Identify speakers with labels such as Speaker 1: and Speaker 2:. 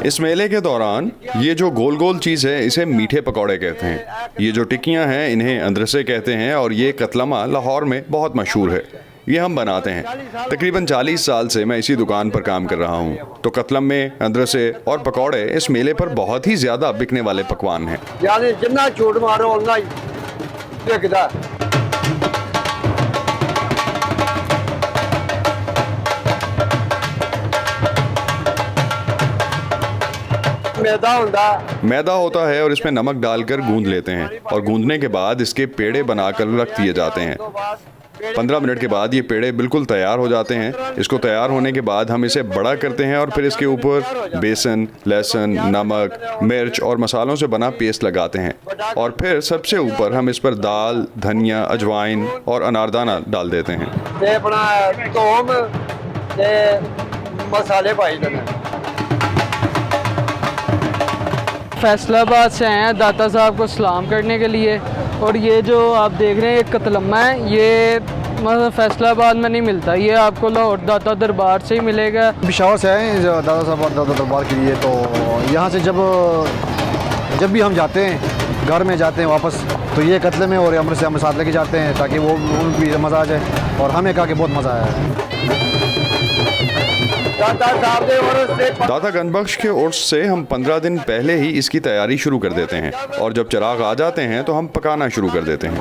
Speaker 1: इस मेले के दौरान ये जो गोल गोल चीज़ है इसे मीठे पकौड़े कहते हैं। ये जो टिक्कियाँ हैं इन्हें अंद्रसे कहते हैं और ये कतलमा लाहौर में बहुत मशहूर है। ये हम बनाते हैं। तकरीबन 40 साल से मैं इसी दुकान पर काम कर रहा हूँ। तो कतलम में अंद्रसे और पकौड़े इस मेले पर बहुत ही ज़्यादा बिकने वाले पकवान हैं।
Speaker 2: यानी जितना झूठ मारो उतना ही बिकदा।
Speaker 1: मैदा होता है और इसमें नमक डालकर गूंद लेते हैं और गूंदने के बाद इसके पेड़े बनाकर रख दिए जाते हैं। 15 मिनट के बाद ये पेड़े बिल्कुल तैयार हो जाते हैं। इसको तैयार होने के बाद हम इसे बड़ा करते हैं और फिर इसके ऊपर बेसन, लहसुन, नमक, मिर्च और मसालों से बना पेस्ट लगाते हैं और फिर सबसे ऊपर हम इस पर दाल, धनिया, अजवाइन और अनारदाना डाल देते हैं।
Speaker 2: मसाले पाई देना।
Speaker 3: फैसलाबाद से आए हैं दाता साहब को सलाम करने के लिए। और ये जो आप देख रहे हैं ये कतलम्मा है, ये मतलब फैसलाबाद में नहीं मिलता, ये आपको लाहौर दाता दरबार से ही मिलेगा।
Speaker 4: पिशावर से आए हैं दाता साहब दाता दरबार के लिए। तो यहाँ से जब भी हम जाते हैं, घर में जाते हैं वापस, तो ये कतले में और अमृत से हम साथ लेके जाते हैं ताकि वो भी मज़ा आ जाए। और हमें खा के बहुत मज़ा आया है।
Speaker 1: दाता गनबख्श के उर्स से हम 15 दिन पहले ही इसकी तैयारी शुरू कर देते हैं और जब चिराग आ जाते हैं तो हम पकाना शुरू कर देते हैं।